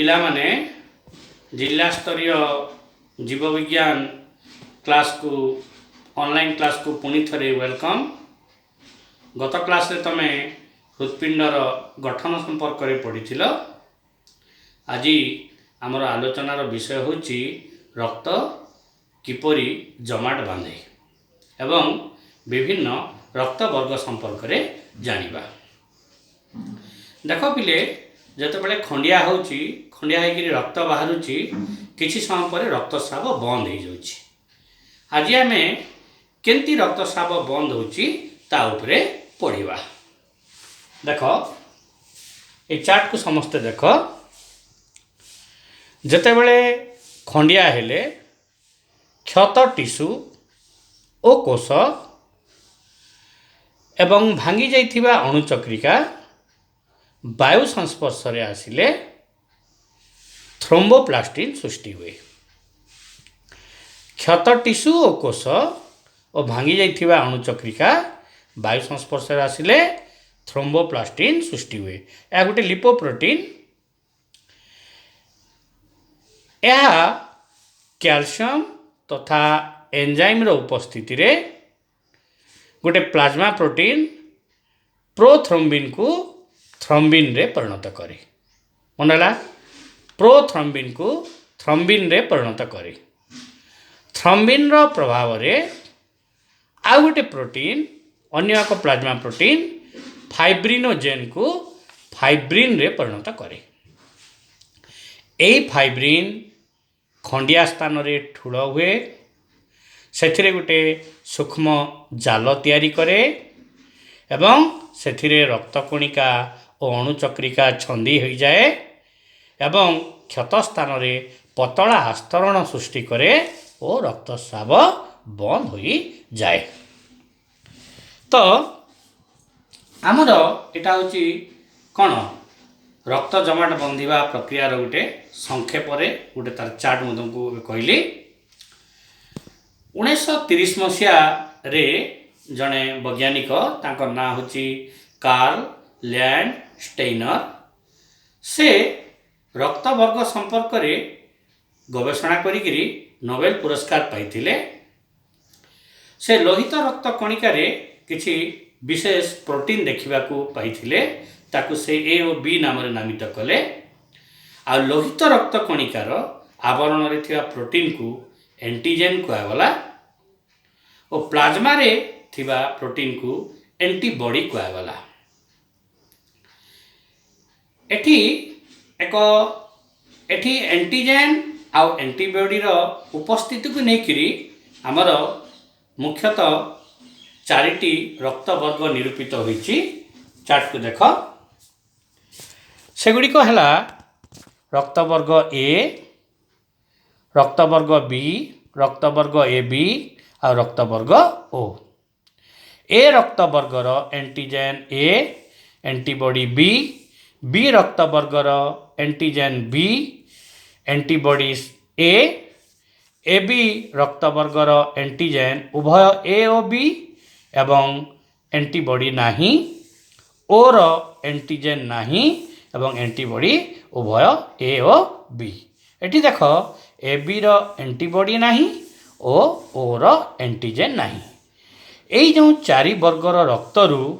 पिलामाने जिला स्तरीय जीवविज्ञान क्लास को ऑनलाइन क्लास को पुणी थे वेलकम। गत क्लास रे तमे हृत्पिंडर गठन संपर्क में पढ़ी। आज आमर आलोचनार विषय होची रक्त किपरि जमाट बांधे एवं विभिन्न रक्त वर्ग संपर्क में जानिबा। देख पिले जितेबाला खंडिया होची खंडिया होकर रक्त बाहरुची किछि समय पर रक्तस्राव बंद हो जाउछि। आज आम केमती रक्तस्राव बंद होची ता उपरे पढ़िबा। देख ये चार्ट को समस्ते देख। जितेबाला खंडिया हेले क्षत टिश्यू ओ कोष एवं भांगी जाइथिबा अणुचक्रिका वायु संस्पर्श रे आसिले थ्रोम्बोप्लास्टिन सृष्टि हुए। क्षत टिश्यू और कोष और भांगी जाइथिबा अणुचक्रिका वायु संस्पर्श रे आसिले थ्रोम्बोप्लास्टिन सृष्टि हुए। यह गोटे लिपोप्रोटीन। यह कैल्शियम तथा एंजाइम रो उपस्थिति रे गोटे प्लाज्मा प्रोटीन प्रोथ्रोम्बिन को थ्रोम्बिन रे परिणत करे। मनला प्रोथ्रोम्बिन को थ्रोम्बिन रे परिणत करे। थ्रोम्बिन रो प्रभाव रे आउ गोटे प्रोटीन अन्य एक प्लाज्मा प्रोटीन फाइब्रिनोजेन को फाइब्रिन रे परिणत करे। एई फाइब्रिन खंडिया स्थान रे ठूल हुए। सेथिरे गोटे सूक्ष्म जाल तैयारी करे एवं सेथिरे रक्तकणिका और अणुचक्रिका छंदी हो जाए एवं क्षत स्थान रे पतला आस्तरण सृष्टि करे और रक्तस्राव बंद हो जाए। तो आमर एटा होची कौन रक्त जमाट बंधिबा प्रक्रिया गोटे संक्षेप गोटे तार चार्ट मुझे कहली। 1930 मसीहा रे जड़े वैज्ञानिक तांकर ना होची कार्ल लैंड स्टेइनर। से रक्त वर्ग संपर्क रे गवेषणा करिकरी नोबेल पुरस्कार पाइथिले। से लोहित रक्त कणिका रे किछि विशेष प्रोटीन देखा पाइथिले ताकू से ए और बी नाम रे नामित कले। आ लोहित रक्त कणिकार आवरण रे थिबा प्रोटीन को एंटीजेन कहगला और प्लाज्मा रे थिबा प्रोटीन को एंटीबॉडी कहगला। एठी एंटीजेन आउ एंटीबॉडी रो उपस्थिति को लेकिरी आमर मुख्यतः 4टी रक्त वर्ग निरूपित होइछि। चार्ट को देख। सेगुड़िक है रक्त वर्ग ए, रक्त वर्ग बी, रक्त वर्ग ए बी और रक्त वर्ग ओ। ए रक्त वर्गर antigen A, antibody B, B रक्त वर्गर antigen B, antibodies A, A B रक्त वर्गर एंटीजेन उभय ए और बी एवं एंटीबॉडी नाही, ओ रो एंटीजेन नाही एवं एंटीबॉडी उभय ए और बी। एटी देख ए बी रो एंटीबॉडी नाही ओ रो एंटीजेन नाही। एई जो 4 वर्गर रक्त रु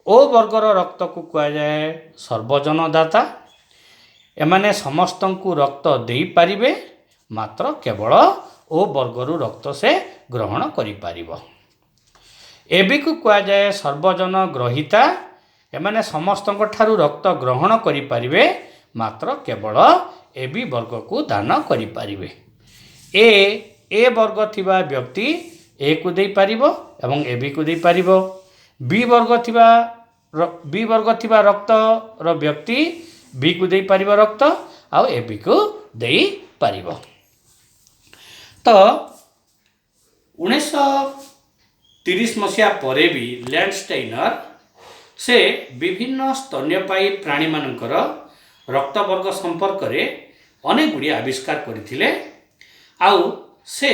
ओ वर्गर रक्त को कहा जाए सर्वजनदाता। एमाने समस्त को रक्त दे पारिबे मात्र केवल ओ वर्गरु रक्त से ग्रहण करि पारिबो। ए बी को कहा जाए सर्वजन ग्रहिता। एमाने समस्त ठारू रक्त ग्रहण करि पारिबे मात्र केवल ए बी वर्ग को दान करि पारिबे। ए वर्ग थिबा व्यक्ति ए को दे पारिबो एवं ए बी को दे पारिबो। बी वर्ग थिबा रक्त रो व्यक्ति बी को दे पारिबो रक्त आ ए बी को दे पारिबो। तो 1930 मसीहा परे भी लैंड स्टेइनर से विभिन्न स्तन्यपायी प्राणी मानकर रक्त वर्ग संपर्क रे अनेक गुड़ी आविष्कार करथिले। आउ से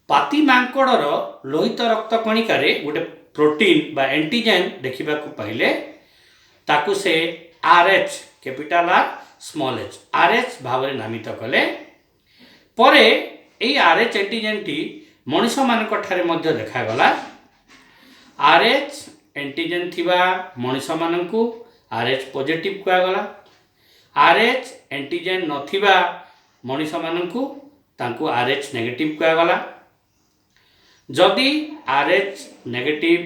पाती मांकड़र लोहित रक्त कणिका रे गोटे प्रोटीन बा एंटीजेन देखा पाइले। ताकू से R H capital are small H R H भाव नामित कले परे यही आर एच एंटीजेन टी मनुष्य मानक ठारे मध्य देखागला आर एच एंटीजेन थिबा मनुष्य मानकु आर एच पॉजिटिव कहगला आर एच एंटीजेन नथिबा मनुष्य मानकु तांकु आर एच नेगेटिव कहगला जदि आर एच नेगेटिव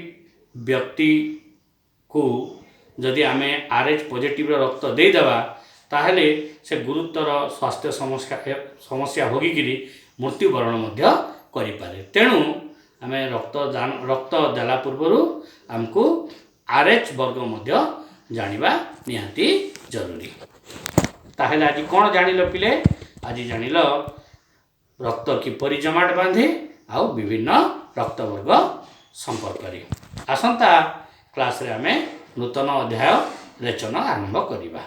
व्यक्ति को जदि आमे आर एच पॉजिटिव रक्त दे देबा ताहले से गुरुतर स्वास्थ्य समस्या भोगिकी मृत्युवरण मध्य करिपारे तेणु आमे रक्त देला पूर्व आमको आर एच वर्ग मध्य जानिबा निहाती जरूरी ताहले आज कौन जानिल पिले आज जानिल रक्त किपरि जमाट बांधे आउ विभिन्न रक्त वर्ग संपर्क रे आसंता क्लास रे आमे नूतन अध्याय रेचन आरंभ करिबा।